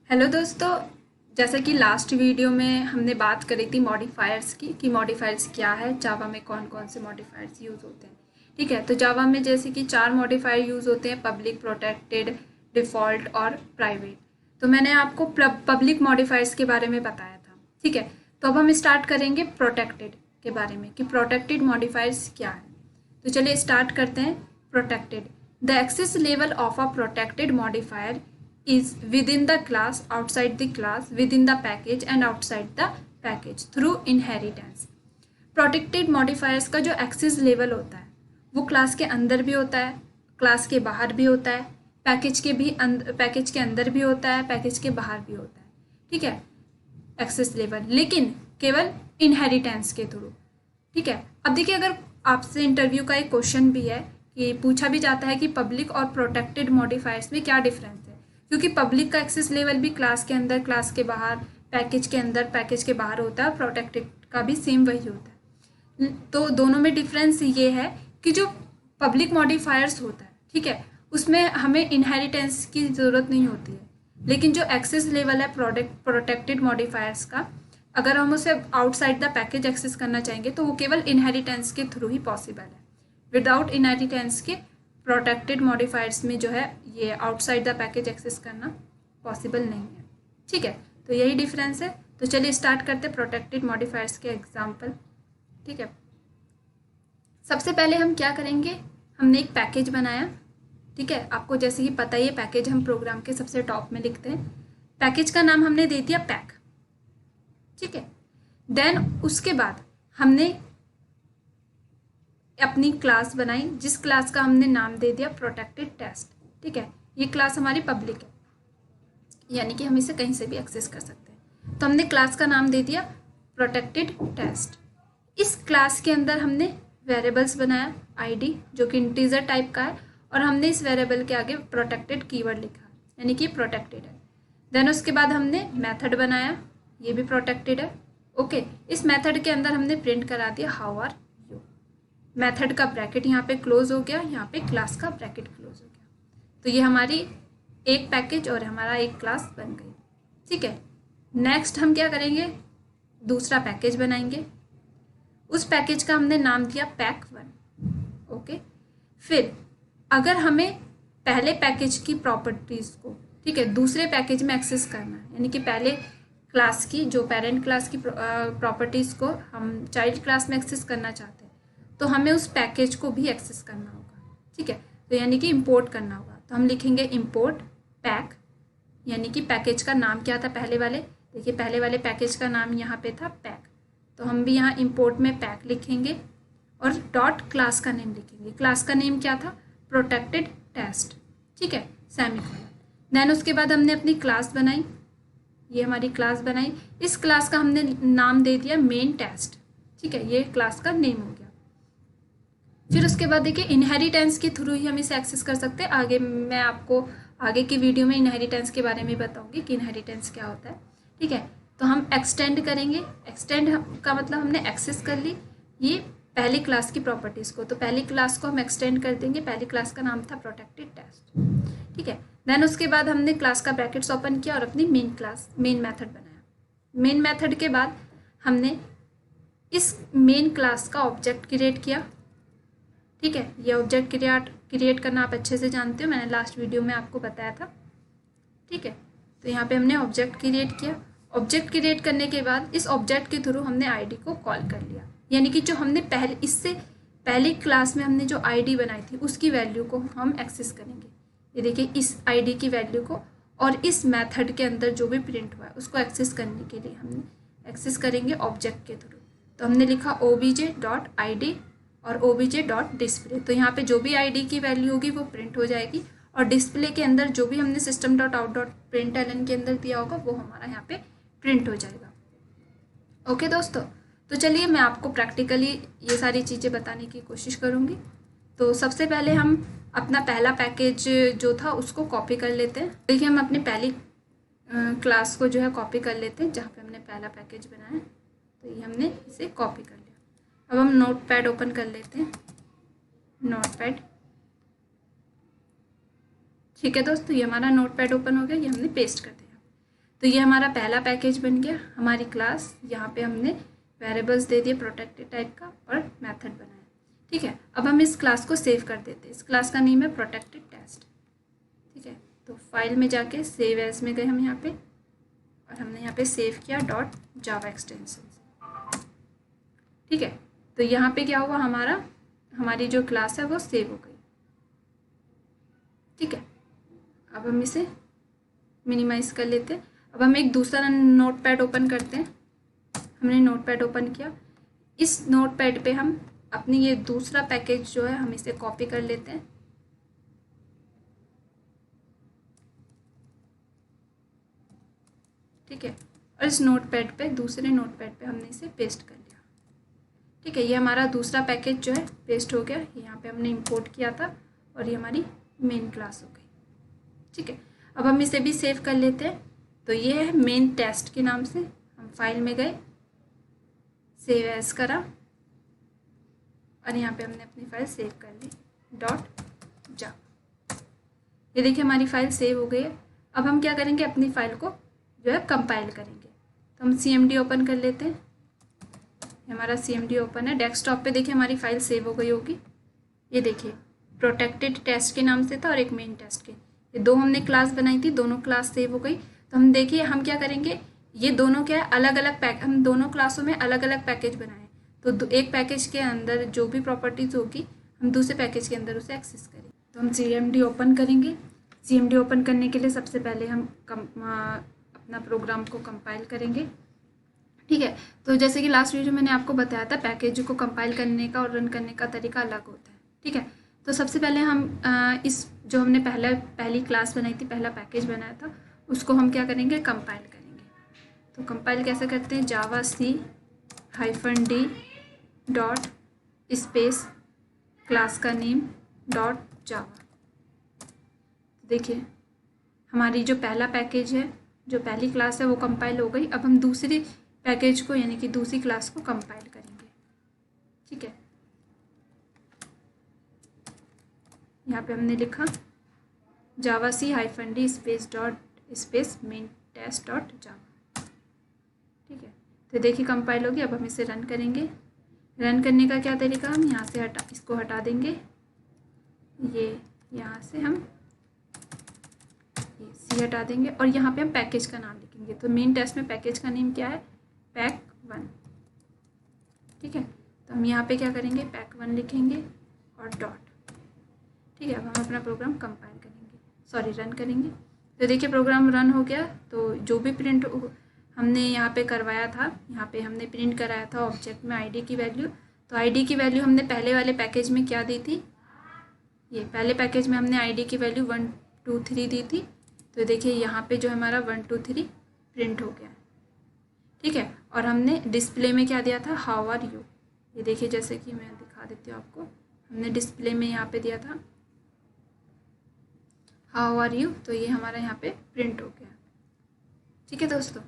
Hello दोस्तों। जैसा कि लास्ट वीडियो में हमने बात करी थी मॉडिफायर्स की कि मॉडिफायर्स क्या है, जावा में कौन कौन से मॉडिफायर्स यूज़ होते हैं। ठीक है, तो जावा में जैसे कि 4 मॉडिफायर यूज़ होते हैं: पब्लिक, प्रोटेक्टेड, डिफ़ॉल्ट और प्राइवेट। तो मैंने आपको पब्लिक मॉडिफायर्स के बारे में बताया था। ठीक है, तो अब हम स्टार्ट करेंगे प्रोटेक्टेड के बारे में कि प्रोटेक्टेड मॉडिफायर्स क्या है। तो चलिए स्टार्ट करते हैं। Protected: the access level of a protected modifier is within the class, outside the class, within the package and outside the package through inheritance. Protected modifiers का जो एक्सेस लेवल होता है वो क्लास के अंदर भी होता है, क्लास के बाहर भी होता है, पैकेज के अंदर भी होता है, पैकेज के बाहर भी होता है। ठीक है, एक्सेस लेवल, लेकिन केवल इनहेरिटेंस के थ्रू। ठीक है, अब देखिए, अगर आपसे इंटरव्यू का एक क्वेश्चन भी है कि पूछा भी जाता है कि पब्लिक और प्रोटेक्टेड मॉडिफायर्स में क्या डिफरेंस है, क्योंकि पब्लिक का एक्सेस लेवल भी क्लास के अंदर, क्लास के बाहर, पैकेज के अंदर, पैकेज के बाहर होता है, प्रोटेक्टेड का भी सेम वही होता है। तो दोनों में डिफरेंस ये है कि जो पब्लिक मॉडिफायर्स होता है, ठीक है, उसमें हमें इनहेरिटेंस की ज़रूरत नहीं होती है, लेकिन जो एक्सेस लेवल है प्रोटेक्टेड मॉडिफायर्स का, अगर हम उसे आउटसाइड द पैकेज एक्सेस करना चाहेंगे तो वो केवल इनहेरिटेंस के थ्रू ही पॉसिबल है। विदाउट इनहेरिटेंस के प्रोटेक्टेड मॉडिफायर्स में जो है ये आउटसाइड द पैकेज एक्सेस करना पॉसिबल नहीं है। ठीक है, तो यही डिफरेंस है। तो चलिए स्टार्ट करते हैं प्रोटेक्टेड मॉडिफायर्स के एग्जाम्पल। ठीक है, सबसे पहले हम क्या करेंगे, हमने एक पैकेज बनाया। ठीक है, आपको जैसे कि पता ही है, पैकेज हम प्रोग्राम के सबसे टॉप में लिखते हैं। पैकेज का नाम हमने दे दिया पैक। ठीक है, देन उसके बाद हमने अपनी क्लास बनाई, जिस क्लास का हमने नाम दे दिया प्रोटेक्टेड टेस्ट। ठीक है, ये क्लास हमारी पब्लिक है, यानी कि हम इसे कहीं से भी एक्सेस कर सकते हैं। तो हमने क्लास का नाम दे दिया प्रोटेक्टेड टेस्ट। इस क्लास के अंदर हमने वेरिएबल्स बनाया, आईडी जो कि इंटीजर टाइप का है, और हमने इस वेरिएबल के आगे प्रोटेक्टेड कीवर्ड लिखा, यानी कि प्रोटेक्टेड है। देन उसके बाद हमने मेथड बनाया, ये भी प्रोटेक्टेड है। ओके, इस मेथड के अंदर हमने प्रिंट करा दिया हाउ आर यू। मेथड का ब्रैकेट यहाँ पे क्लोज हो गया, यहाँ पे क्लास का ब्रैकेट क्लोज हो गया। तो ये हमारी एक पैकेज और हमारा एक क्लास बन गई। ठीक है, नेक्स्ट हम क्या करेंगे, दूसरा पैकेज बनाएंगे। उस पैकेज का हमने नाम दिया पैक 1। ओके, फिर अगर हमें पहले पैकेज की प्रॉपर्टीज़ को, ठीक है, दूसरे पैकेज में एक्सेस करना है, यानी कि पहले क्लास की, जो पेरेंट क्लास की प्रॉपर्टीज़ को हम चाइल्ड क्लास में एक्सेस करना चाहते हैं, तो हमें उस पैकेज को भी एक्सेस करना होगा। ठीक है, तो यानी कि इंपोर्ट करना होगा। तो हम लिखेंगे इंपोर्ट पैक, यानी कि पैकेज का नाम क्या था पहले वाले, देखिए पहले वाले पैकेज का नाम यहाँ पे था पैक, तो हम भी यहाँ इंपोर्ट में पैक लिखेंगे और डॉट क्लास का नेम लिखेंगे। क्लास का नेम क्या था, प्रोटेक्टेड टेस्ट। ठीक है, सेमीकोलन। देन उसके बाद हमने अपनी क्लास बनाई, ये हमारी क्लास बनाई। इस क्लास का हमने नाम दे दिया मेन टेस्ट। ठीक है, ये क्लास का नेम हो गया। फिर उसके बाद देखिए इनहेरिटेंस के थ्रू ही हम इसे एक्सेस कर सकते हैं। आगे मैं आपको आगे की वीडियो में इनहेरिटेंस के बारे में बताऊंगी कि इनहेरिटेंस क्या होता है। ठीक है, तो हम एक्सटेंड करेंगे। एक्सटेंड का मतलब हमने एक्सेस कर ली ये पहली क्लास की प्रॉपर्टीज़ को, तो पहली क्लास को हम एक्सटेंड कर देंगे। पहली क्लास का नाम था प्रोटेक्टेड टेस्ट। ठीक है, देन उसके बाद हमने क्लास का ब्रैकेट्स ओपन किया और अपनी मेन मेथड बनाया। मेन मेथड के बाद हमने इस मेन क्लास का ऑब्जेक्ट क्रिएट किया। ठीक है, ये ऑब्जेक्ट क्रिएट करना आप अच्छे से जानते हो, मैंने लास्ट वीडियो में आपको बताया था। ठीक है, तो यहाँ पे हमने ऑब्जेक्ट क्रिएट किया। ऑब्जेक्ट क्रिएट करने के बाद इस ऑब्जेक्ट के थ्रू हमने आईडी को कॉल कर लिया, यानी कि जो हमने इससे पहले क्लास में हमने जो आईडी बनाई थी उसकी वैल्यू को हम एक्सेस करेंगे। ये देखिए, इस आईडी की वैल्यू को, और इस मेथड के अंदर जो भी प्रिंट हुआ है उसको एक्सेस करने के लिए हमने एक्सेस करेंगे ऑब्जेक्ट के थ्रू। तो हमने लिखा obj.id और obj.display। तो यहाँ पे जो भी आईडी की वैल्यू होगी वो प्रिंट हो जाएगी, और डिस्प्ले के अंदर जो भी हमने system.out.println के अंदर दिया होगा वो हमारा यहाँ पे प्रिंट हो जाएगा। ओके दोस्तों, तो चलिए मैं आपको प्रैक्टिकली ये सारी चीज़ें बताने की कोशिश करूँगी। तो सबसे पहले हम अपना पहला पैकेज जो था उसको कॉपी कर लेते हैं। देखिए, हम अपनी पहली क्लास को जो है कॉपी कर लेते हैं जहाँ पे हमने पहला पैकेज बनाया, तो ये हमने इसे कॉपी कर लिया। अब हम नोटपैड ओपन कर लेते हैं, नोटपैड। ठीक है दोस्तों, ये हमारा नोटपैड ओपन हो गया, ये हमने पेस्ट कर दिया। तो ये हमारा पहला पैकेज बन गया हमारी क्लास। यहाँ पे हमने वेरिएबल्स दे दिए प्रोटेक्टेड टाइप का और मेथड बनाया। ठीक है, अब हम इस क्लास को सेव कर देते हैं। इस क्लास का नेम है प्रोटेक्टेड टेस्ट। ठीक है, तो फाइल में जाके सेव एज में गए हम यहाँ पे, और हमने यहाँ पे सेव किया .java एक्सटेंशन। ठीक है, तो यहाँ पे क्या हुआ, हमारी जो क्लास है वो सेव हो गई। ठीक है, अब हम इसे मिनिमाइज कर लेते हैं। अब हम एक दूसरा नोटपैड ओपन करते हैं। हमने नोटपैड ओपन किया। इस नोटपैड पे हम अपनी ये दूसरा पैकेज जो है हम इसे कॉपी कर लेते हैं। ठीक है, और इस नोटपैड पे, दूसरे नोटपैड पे हमने इसे पेस्ट कर लिया। ठीक है, ये हमारा दूसरा पैकेज जो है पेस्ट हो गया। यहाँ पे हमने इंपोर्ट किया था और ये हमारी मेन क्लास हो गई। ठीक है, अब हम इसे भी सेव कर लेते हैं। तो ये है मेन टेस्ट के नाम से। हम फाइल में गए, सेव एज करा, और यहाँ पे हमने अपनी फाइल सेव कर ली .java। ये देखिए हमारी फाइल सेव हो गई है। अब हम क्या करेंगे, अपनी फाइल को जो है कंपाइल करेंगे। तो हम CMD ओपन कर लेते हैं। हमारा CMD ओपन है। डेस्कटॉप पे देखिए हमारी फाइल सेव हो गई होगी। ये देखिए प्रोटेक्टेड टेस्ट के नाम से था और एक मेन टेस्ट के, ये दो हमने क्लास बनाई थी, दोनों क्लास सेव हो गई। तो हम देखिए हम क्या करेंगे, ये दोनों क्या है अलग अलग हम दोनों क्लासों में अलग अलग पैकेज बनाए। तो एक पैकेज के अंदर जो भी प्रॉपर्टीज़ होगी हम दूसरे पैकेज के अंदर उसे एक्सेस करेंगे। तो हम CMD ओपन करेंगे। CMD ओपन करने के लिए सबसे पहले हम अपना प्रोग्राम को कंपाइल करेंगे। ठीक है, तो जैसे कि लास्ट वीडियो मैंने आपको बताया था, पैकेज को कंपाइल करने का और रन करने का तरीका अलग होता है। ठीक है, तो सबसे पहले हम इस जो हमने पहली क्लास बनाई थी, पहला पैकेज बनाया था, उसको हम क्या करेंगे, कंपाइल करेंगे। तो कंपाइल कैसे करते हैं, javac-d डॉट स्पेस क्लास का नेम .java। देखिए हमारी जो पहला पैकेज है, जो पहली क्लास है वो कंपाइल हो गई। अब हम दूसरी पैकेज को यानी कि दूसरी क्लास को कंपाइल करेंगे। ठीक है, यहाँ पे हमने लिखा javac-d space dot space main test dot Java. ठीक है, तो देखिए कंपाइल होगी। अब हम इसे रन करेंगे। रन करने का क्या तरीका, हम यहाँ से इसको हटा देंगे। ये यहाँ से हम ये C हटा देंगे और यहाँ पे हम पैकेज का नाम लिखेंगे। तो मेन टेस्ट में पैकेज का नेम क्या है, pack1। ठीक है, तो हम यहाँ पे क्या करेंगे, pack1 लिखेंगे और डॉट। ठीक है, अब हम अपना प्रोग्राम कंपाइल करेंगे, रन करेंगे। तो देखिए प्रोग्राम रन हो गया। तो जो भी प्रिंट हमने यहाँ पे करवाया था, यहाँ पे हमने प्रिंट कराया था ऑब्जेक्ट में आईडी की वैल्यू। तो आईडी की वैल्यू हमने पहले वाले पैकेज में क्या दी थी, ये पहले पैकेज में हमने आईडी की वैल्यू 1 2 3 दी थी। तो देखिए यहाँ पे जो हमारा 1 2 3 प्रिंट हो गया। ठीक है, और हमने डिस्प्ले में क्या दिया था, हाउ आर यू। ये देखिए जैसे कि मैं दिखा देती हूँ आपको, हमने डिस्प्ले में यहाँ पे दिया था हाउ आर यू। तो ये हमारा यहाँ पे प्रिंट हो गया। ठीक है दोस्तों।